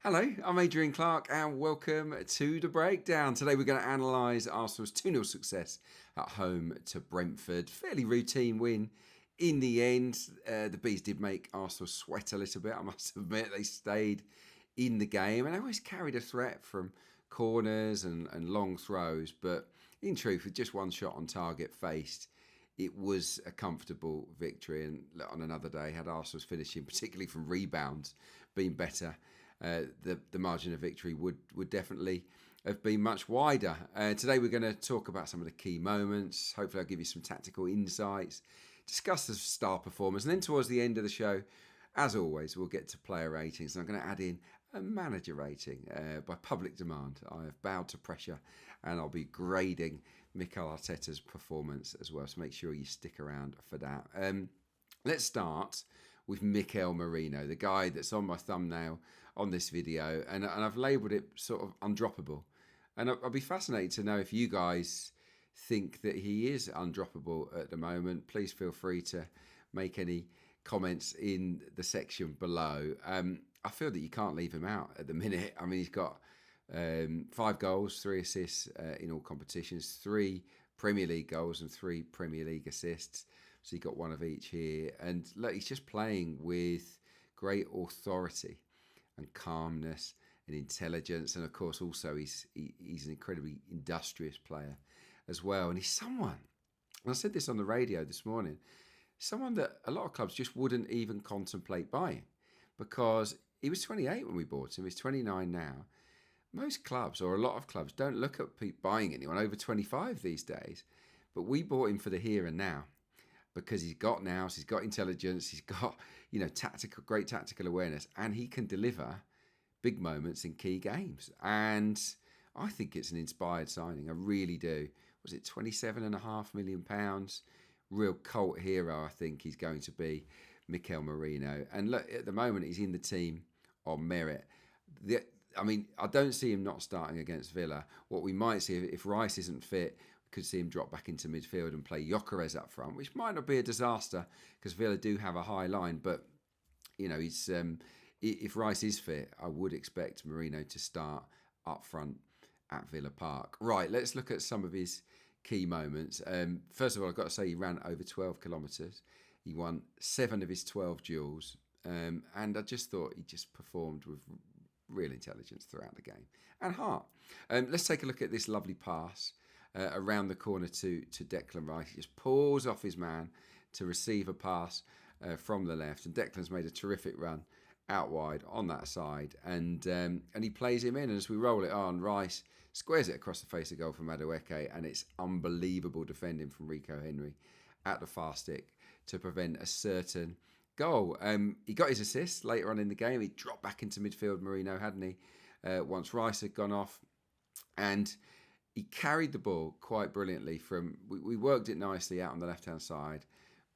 Hello, I'm Adrian Clarke and welcome to the breakdown. Today we're going to analyse Arsenal's 2-0 success at home to Brentford. Fairly routine win in the end. The Bees did make Arsenal sweat a little bit, I must admit. They stayed in the game and they always carried a threat from corners and long throws. But in truth, with just one shot on target faced, it was a comfortable victory. And on another day, had Arsenal's finishing, particularly from rebounds, been better, the margin of victory would definitely have been much wider. Today we're going to talk about some of the key moments. Hopefully I'll give you some tactical insights, discuss the star performers, and then towards the end of the show, as always, we'll get to player ratings. And I'm going to add in a manager rating by public demand. I have bowed to pressure and I'll be grading Mikel Arteta's performance as well. So make sure you stick around for that. Let's start with Mikel Merino, the guy that's on my thumbnail on this video. And I've labelled it sort of undroppable. And I'll be fascinated to know if you guys think that he is undroppable at the moment. Please feel free to make any comments in the section below. I feel that you can't leave him out at the minute. I mean, he's got 5 goals, 3 assists in all competitions, 3 Premier League goals and 3 Premier League assists. So he got one of each here. And look, he's just playing with great authority and calmness and intelligence. And of course, also he's an incredibly industrious player as well. And he's someone, and I said this on the radio this morning, someone that a lot of clubs just wouldn't even contemplate buying, because he was 28 when we bought him. He's 29 now. Most clubs, or a lot of clubs, don't look at buying anyone over 25 these days. But we bought him for the here and now, because he's got nous, he's got intelligence, he's got great tactical awareness, and he can deliver big moments in key games. And I think it's an inspired signing. I really do. Was it £27.5 million? Real cult hero, I think he's going to be, Mikel Merino. And look, at the moment, he's in the team on merit. I don't see him not starting against Villa. What we might see, if Rice isn't fit, we could see him drop back into midfield and play Gyökeres up front, which might not be a disaster because Villa do have a high line. But, he's if Rice is fit, I would expect Merino to start up front at Villa Park. Right, let's look at some of his key moments. First of all, I've got to say he ran over 12 kilometres. He won 7 of his 12 duels. And I just thought he just performed with real intelligence throughout the game and heart. Let's take a look at this lovely pass around the corner to Declan Rice. He just pulls off his man to receive a pass from the left, and Declan's made a terrific run out wide on that side, and he plays him in. And as we roll it on, Rice squares it across the face of goal for Madueke, and it's unbelievable defending from Rico Henry at the far stick to prevent a certain goal. He got his assist later on in the game. He dropped back into midfield, Merino, hadn't he? Once Rice had gone off, and he carried the ball quite brilliantly from. We worked it nicely out on the left-hand side,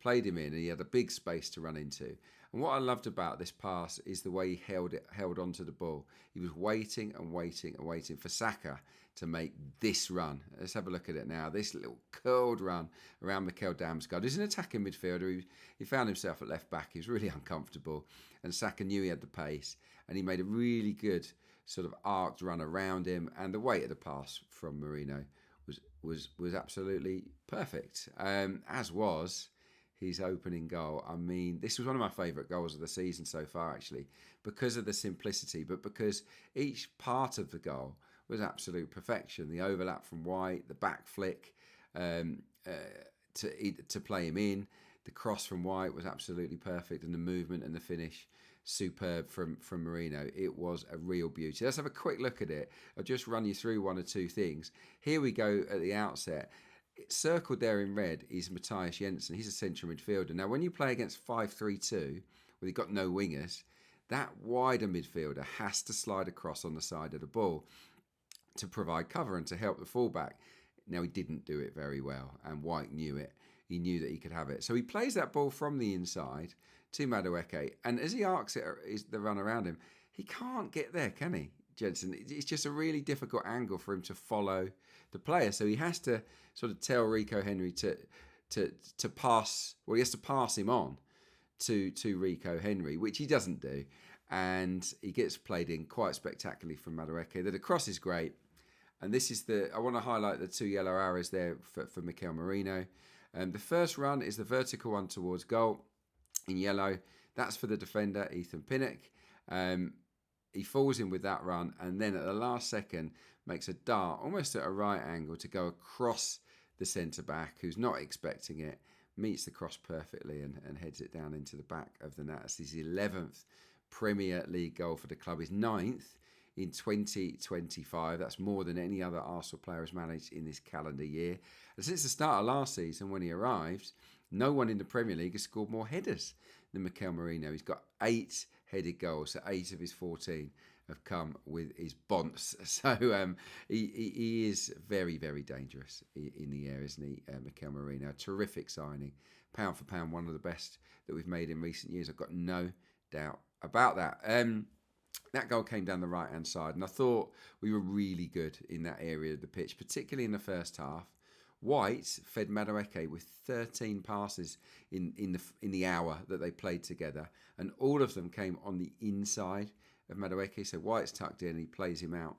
played him in, and he had a big space to run into. And what I loved about this pass is the way he held onto the ball. He was waiting and waiting and waiting for Saka to make this run. Let's have a look at it now. This little curled run around Mikel Damsgaard. He's an attacking midfielder. He found himself at left back. He was really uncomfortable, and Saka knew he had the pace, and he made a really good sort of arced run around him. And the weight of the pass from Merino was absolutely perfect, as was his opening goal. I mean, this was one of my favourite goals of the season so far, actually, because of the simplicity, but because each part of the goal was absolute perfection. The overlap from White, the back flick to play him in, the cross from White was absolutely perfect, and the movement and the finish superb from Merino. It was a real beauty. Let's have a quick look at it. I'll just run you through one or two things. Here we go at the outset. Circled there in red is Matthias Jensen. He's a central midfielder. Now, when you play against 5-3-2, where you've got no wingers, that wider midfielder has to slide across on the side of the ball to provide cover and to help the fullback. Now, he didn't do it very well, and White knew it. He knew that he could have it. So he plays that ball from the inside to Madueke, and as he arcs it, the run around him, he can't get there, can he? Jensen, it's just a really difficult angle for him to follow the player. So he has to sort of tell Rico Henry to pass. Well, he has to pass him on to Rico Henry, which he doesn't do. And he gets played in quite spectacularly from Madueke. The cross is great. And this is I want to highlight the 2 yellow arrows there for Mikel Merino. The first run is the vertical one towards goal in yellow. That's for the defender, Ethan Pinnock. He falls in with that run, and then at the last second makes a dart, almost at a right angle, to go across the centre-back, who's not expecting it, meets the cross perfectly and heads it down into the back of the net. That's his 11th Premier League goal for the club, his 9th in 2025. That's more than any other Arsenal player has managed in this calendar year. And since the start of last season, when he arrived, no one in the Premier League has scored more headers than Mikel Merino. He's got 8 headed goals, so 8 of his 14 have come with his bonds. So he is very, very dangerous in the air, isn't he, Mikel Merino? Terrific signing. Pound for pound, one of the best that we've made in recent years. I've got no doubt about that. That goal came down the right-hand side, and I thought we were really good in that area of the pitch, particularly in the first half. White fed Madueke with 13 passes in the hour that they played together, and all of them came on the inside of Madueke. So White's tucked in, and he plays him out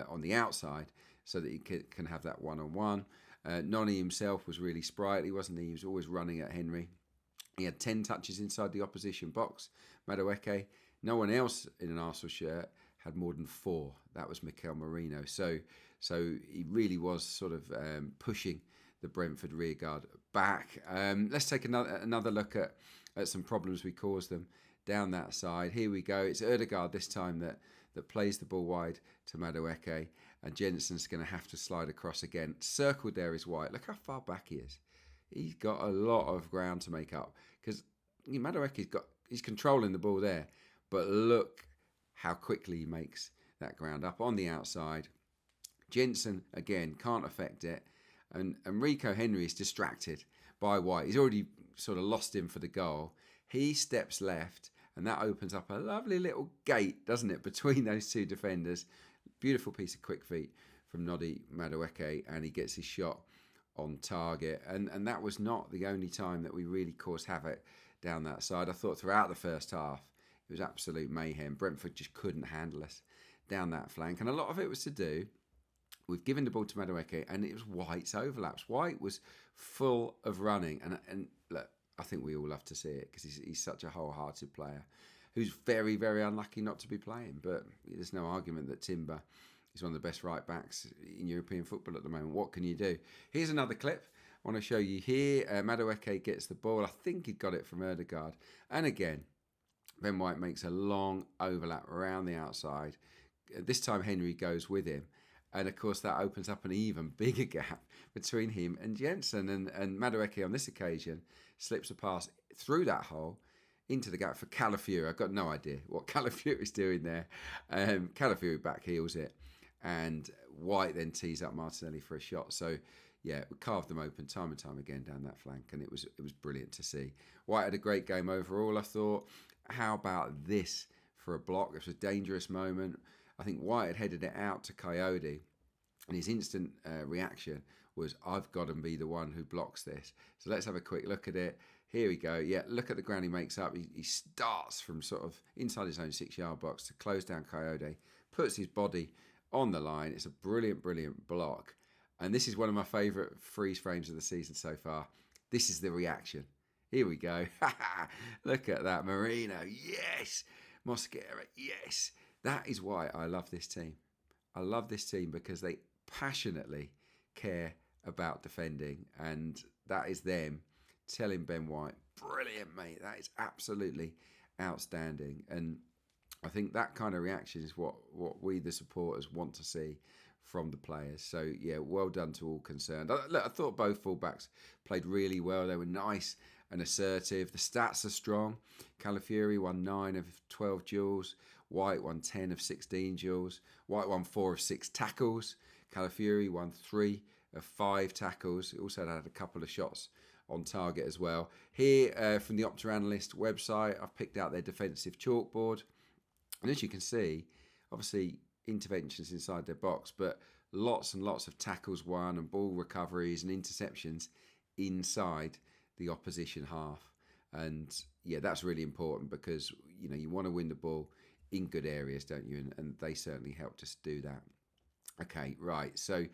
on the outside so that he can have that one-on-one. Noni himself was really sprightly, wasn't he? He was always running at Henry. He had 10 touches inside the opposition box, Madueke. No one else in an Arsenal shirt had more than 4. That was Mikel Merino. So he really was sort of pushing the Brentford rearguard back. Let's take another look at some problems we caused them down that side. Here we go. It's Ødegaard this time that plays the ball wide to Madueke, and Jensen's going to have to slide across again. Circled there is White. Look how far back he is. He's got a lot of ground to make up, because he's controlling the ball there. But look how quickly he makes that ground up on the outside. Jensen, again, can't affect it. And Rico Henry is distracted by White. He's already sort of lost him for the goal. He steps left, and that opens up a lovely little gate, doesn't it, between those two defenders. Beautiful piece of quick feet from Nodi Madueke, and he gets his shot on target. And that was not the only time that we really caused havoc down that side. I thought throughout the first half, it was absolute mayhem. Brentford just couldn't handle us down that flank. And a lot of it was to do with giving the ball to Madueke, and it was White's overlaps. White was full of running. And look, I think we all love to see it, because he's such a wholehearted player who's very, very unlucky not to be playing. But there's no argument that Timber is one of the best right-backs in European football at the moment. What can you do? Here's another clip I want to show you here. Madueke gets the ball. I think he got it from Ødegaard. And again, Ben White makes a long overlap around the outside. This time Henry goes with him. And of course that opens up an even bigger gap between him and Jensen. And Madueke on this occasion slips a pass through that hole into the gap for Calafiori. I've got no idea what Calafiori's doing there. Calafiori back heels it. And White then tees up Martinelli for a shot. So yeah, we carved them open time and time again down that flank, and it was brilliant to see. White had a great game overall, I thought. How about this for a block? It was a dangerous moment. I think White had headed it out to Coyote, and his instant reaction was, I've got to be the one who blocks this. So let's have a quick look at it. Here we go. Yeah, look at the ground he makes up. He starts from sort of inside his own 6-yard box to close down Coyote, puts his body on the line. It's a brilliant, brilliant block. And this is one of my favourite freeze frames of the season so far. This is the reaction. Here we go. Look at that. Merino. Yes. Mosquera. Yes. That is why I love this team. I love this team because they passionately care about defending. And that is them telling Ben White, brilliant, mate. That is absolutely outstanding. And I think that kind of reaction is what we, the supporters, want to see from the players. So, yeah, well done to all concerned. I thought both fullbacks played really well. They were nice and assertive. The stats are strong. Calafiori won 9 of 12 duels. White won 10 of 16 duels. White won 4 of 6 tackles. Calafiori won 3 of 5 tackles. He also had a couple of shots on target as well. Here, from the Opta Analyst website, I've picked out their defensive chalkboard. And as you can see, obviously, interventions inside their box, but lots and lots of tackles won and ball recoveries and interceptions inside the opposition half. And yeah, that's really important because you want to win the ball in good areas, don't you? And they certainly helped us do that. Okay, right. So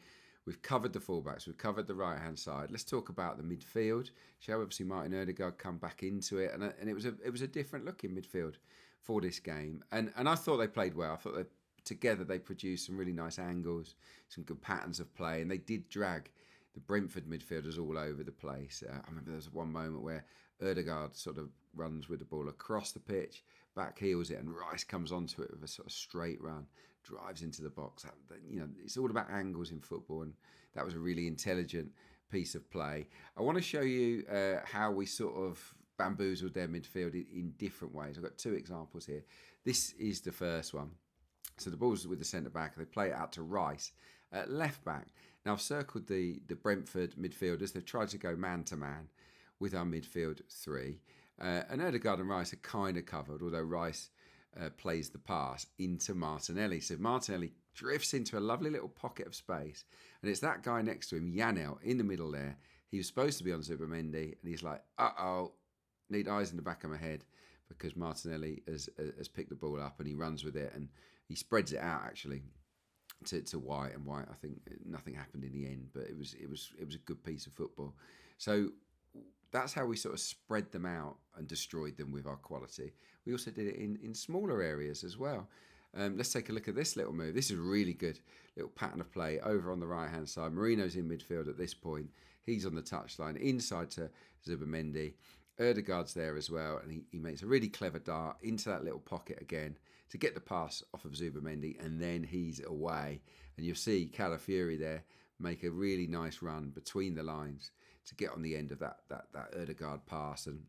we've covered the fullbacks, we've covered the right hand side. Let's talk about the midfield. Shall we? Obviously, Martin Ødegaard come back into it, and it was a different looking midfield for this game. And I thought they played well. I thought that together they produced some really nice angles, some good patterns of play, and they did drag the Brentford midfielders all over the place. I remember there was one moment where Ødegaard sort of runs with the ball across the pitch, back heels it, and Rice comes onto it with a sort of straight run, drives into the box. It's all about angles in football, and that was a really intelligent piece of play. I want to show you how we sort of bamboozled their midfield in different ways. I've got two examples here. This is the first one. So the ball's with the centre back. They play it out to Rice at left back. Now I've circled the Brentford midfielders. They've tried to go man to man with our midfield three. And Ødegaard and Rice are kind of covered, although Rice plays the pass into Martinelli. So Martinelli drifts into a lovely little pocket of space. And it's that guy next to him, Janel, in the middle there. He was supposed to be on Zubimendi. And he's like, need eyes in the back of my head, because Martinelli has picked the ball up and he runs with it. And he spreads it out, actually, to White. And White, I think nothing happened in the end. But it was a good piece of football. So that's how we sort of spread them out and destroyed them with our quality. We also did it in smaller areas as well. Let's take a look at this little move. This is a really good little pattern of play over on the right-hand side. Merino's in midfield at this point. He's on the touchline, inside to Zubimendi. Ødegaard's there as well, and he makes a really clever dart into that little pocket again to get the pass off of Zubimendi, and then he's away. And you'll see Calafiori there make a really nice run between the lines to get on the end of that Ødegaard pass, and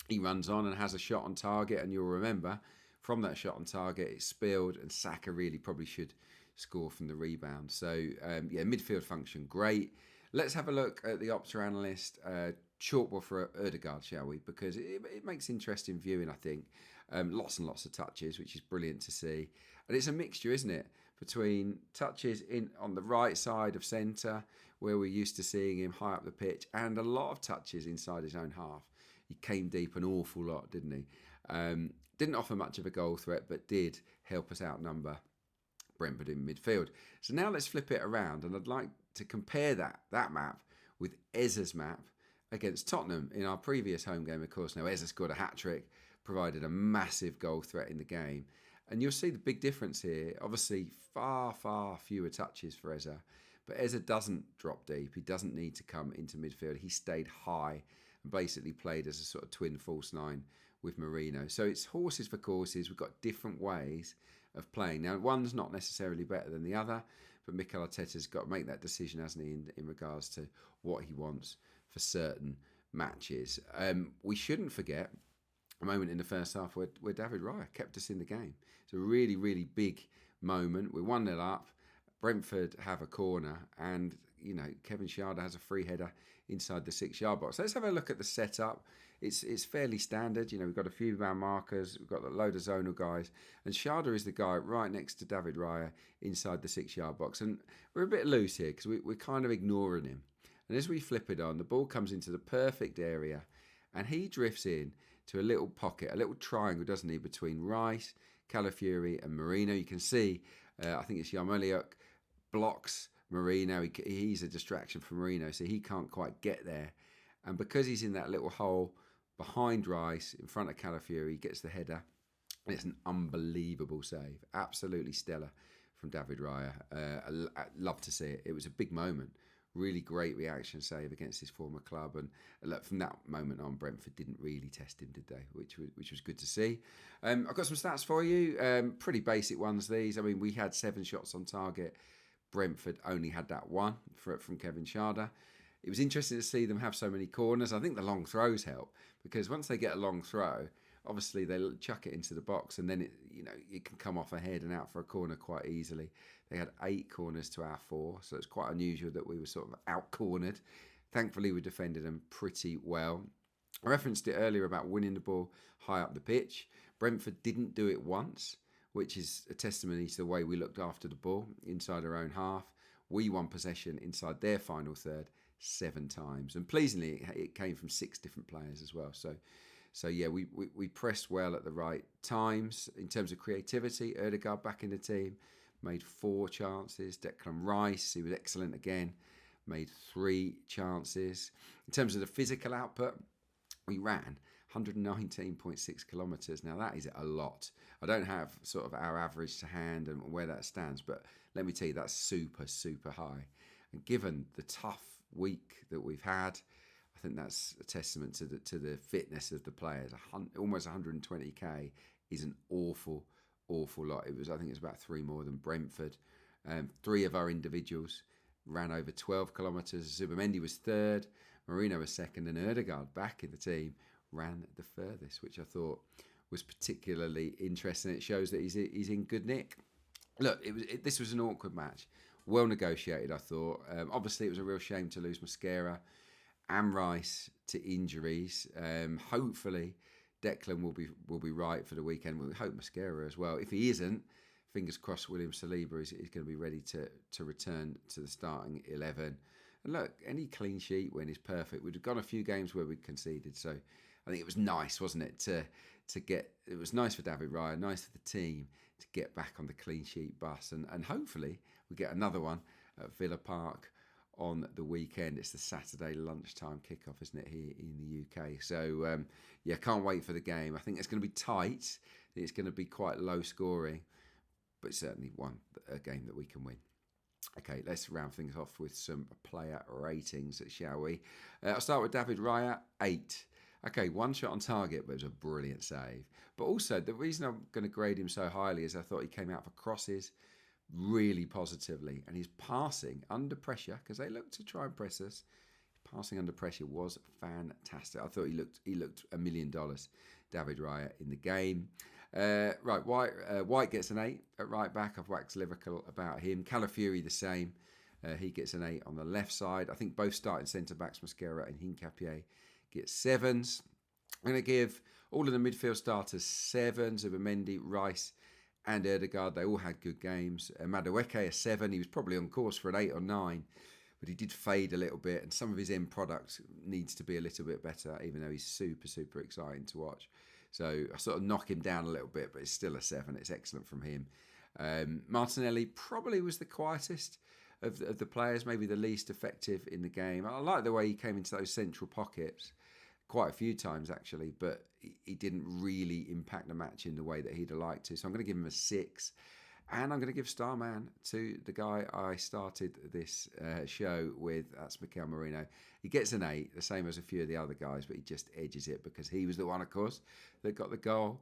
he runs on and has a shot on target. And you'll remember from that shot on target, it's spilled, and Saka really probably should score from the rebound. So midfield function great. Let's have a look at the Opta analyst chalkboard for Ødegaard, shall we? Because it makes interesting viewing, I think. Lots and lots of touches, which is brilliant to see. And it's a mixture, isn't it, between touches on the right side of centre, where we're used to seeing him high up the pitch, and a lot of touches inside his own half. He came deep an awful lot, didn't he? Didn't offer much of a goal threat, but did help us outnumber Brentford in midfield. So now let's flip it around, and I'd like to compare that map with Eze's map against Tottenham in our previous home game. Of course, now Eze scored a hat-trick, provided a massive goal threat in the game. And you'll see the big difference here. Obviously, far, far fewer touches for Eze. But Eze doesn't drop deep. He doesn't need to come into midfield. He stayed high and basically played as a sort of twin false nine with Merino. So it's horses for courses. We've got different ways of playing. Now, one's not necessarily better than the other, but Mikel Arteta's got to make that decision, hasn't he, in regards to what he wants for certain matches. We shouldn't forget a moment in the first half where David Raya kept us in the game. It's a really, really big moment. We're 1-0 up. Brentford have a corner, and Kevin Schade has a free header inside the 6-yard box. Let's have a look at the setup. It's fairly standard. We've got a few man markers, we've got a load of zonal guys, and Schade is the guy right next to David Raya inside the 6-yard box. And we're a bit loose here because we're kind of ignoring him. And as we flip it on, the ball comes into the perfect area, and he drifts in to a little pocket, a little triangle, doesn't he, between Rice, Calafiori and Merino. You can see, I think it's Yarmoliuk blocks Merino. He's a distraction for Merino, so he can't quite get there. And because he's in that little hole behind Rice, in front of Calafiori, he gets the header. And it's an unbelievable save. Absolutely stellar from David Raya. I love to see it. It was a big moment. Really great reaction save against his former club. And look, from that moment on, Brentford didn't really test him, did they? Which was good to see. I've got some stats for you. Pretty basic ones, these. I mean, we had 7 shots on target. Brentford only had that one from Kevin Schade. It was interesting to see them have so many corners. I think the long throws help, because once they get a long throw, obviously they'll chuck it into the box, and then it can come off ahead and out for a corner quite easily. They had 8 corners to our 4, so it's quite unusual that we were sort of out-cornered. Thankfully, we defended them pretty well. I referenced it earlier about winning the ball high up the pitch. Brentford didn't do it once, which is a testimony to the way we looked after the ball inside our own half. We won possession inside their final third 7 times. And pleasingly, it came from 6 different players as well. So So yeah, we pressed well at the right times in terms of creativity. Erdegaard back in the team, made 4 chances. Declan Rice, he was excellent again, made 3 chances. In terms of the physical output, we ran 119.6 kilometres. Now that is a lot. I don't have sort of our average to hand and where that stands, but let me tell you, that's super high. And given the tough week that we've had, I think that's a testament to the fitness of the players. Almost 120k is an awful lot. I think it's about 3 more than Brentford. 3 of our individuals ran over 12 kilometres. Zubimendi was 3rd, Merino was 2nd, and Erdegaard, back in the team, ran the furthest, which I thought was particularly interesting. It shows that he's in good nick. Look, this was an awkward match, well negotiated, I thought. Obviously, it was a real shame to lose Mosquera and Rice to injuries. Hopefully, Declan will be right for the weekend. We hope Mosquera as well. If he isn't, fingers crossed, William Saliba is going to be ready to return to the starting 11. And look, any clean sheet win is perfect. We've gone a few games where we conceded, so I think it was nice, wasn't it, to get. It was nice for David Raya, nice for the team to get back on the clean sheet bus, and hopefully we get another one at Villa Park on the weekend. It's the Saturday lunchtime kickoff, isn't it, here in the UK? So yeah, can't wait for the game. I think it's going to be tight. It's going to be quite low scoring, but certainly a game that we can win. Okay, let's round things off with some player ratings, shall we? I'll start with David Raya, 8. Okay, 1 shot on target, but it was a brilliant save. But also, the reason I'm going to grade him so highly is I thought he came out for crosses really positively. And his passing under pressure, because they looked to try and press us, passing under pressure was fantastic. I thought he looked $1 million, David Raya, in the game. Right, White gets an 8 at right back. I've waxed lyrical about him. Calafiori the same. He gets an 8 on the left side. I think both starting centre-backs, Mosquera and Hincapié, get 7s. I'm going to give all of the midfield starters 7s. Zubimendi, Rice and Erdegaard, they all had good games. Madueke, a 7. He was probably on course for an 8 or 9. But he did fade a little bit, and some of his end product needs to be a little bit better, even though he's super exciting to watch. So I sort of knock him down a little bit, but it's still a 7. It's excellent from him. Martinelli probably was the quietest of the players, maybe the least effective in the game. I like the way he came into those central pockets quite a few times, actually, but he didn't really impact the match in the way that he'd have liked to. So I'm going to give him a 6. And I'm going to give Starman to the guy I started this show with. That's Mikel Merino. He gets an 8, the same as a few of the other guys, but he just edges it because he was the one, of course, that got the goal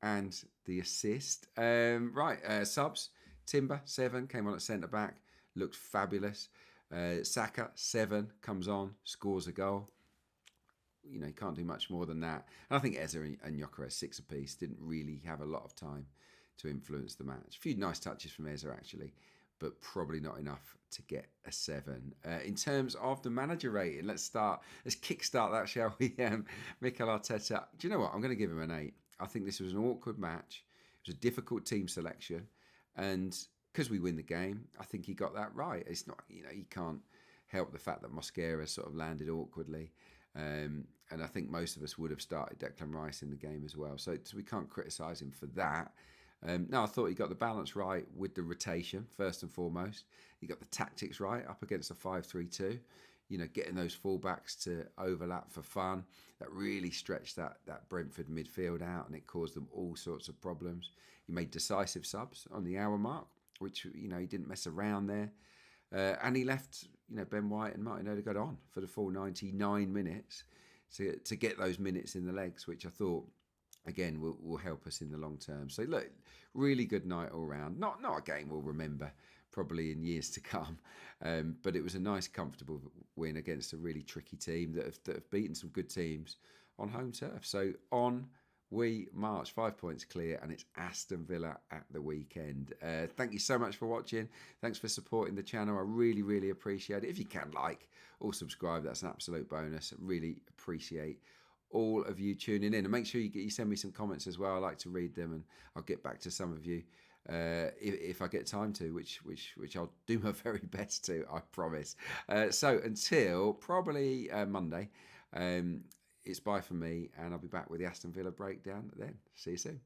and the assist. Subs. Timber, 7, came on at centre-back, looked fabulous. Saka, 7, comes on, scores a goal. You know, you can't do much more than that. And I think Eze and Gyökeres, 6 apiece, didn't really have a lot of time to influence the match. A few nice touches from Eze, actually, but probably not enough to get a 7. In terms of the manager rating, let's kickstart that, shall we? Mikel Arteta. Do you know what? I'm going to give him an 8. I think this was an awkward match. It was a difficult team selection. And because we win the game, I think he got that right. It's not, you can't help the fact that Mosquera sort of landed awkwardly. And I think most of us would have started Declan Rice in the game as well. So we can't criticise him for that. No, I thought he got the balance right with the rotation, first and foremost. He got the tactics right up against a 5-3-2. Getting those fullbacks to overlap for fun. That really stretched that Brentford midfield out, and it caused them all sorts of problems. He made decisive subs on the hour mark, which, he didn't mess around there. And he left, Ben White and Martin Odegaard on for the full 99 minutes to get those minutes in the legs, which I thought, again, will help us in the long term. So look, really good night all round. Not a game we'll remember probably in years to come, but it was a nice, comfortable win against a really tricky team that have beaten some good teams on home turf. So on we march, 5 points clear, and it's Aston Villa at the weekend. Thank you so much for watching. Thanks for supporting the channel. I really appreciate it. If you can like or subscribe, that's an absolute bonus. Really appreciate all of you tuning in, and make sure you send me some comments as well. I like to read them, and I'll get back to some of you if I get time to, which I'll do my very best to, I promise. So until probably Monday, it's bye for me, and I'll be back with the Aston Villa breakdown then. See you soon.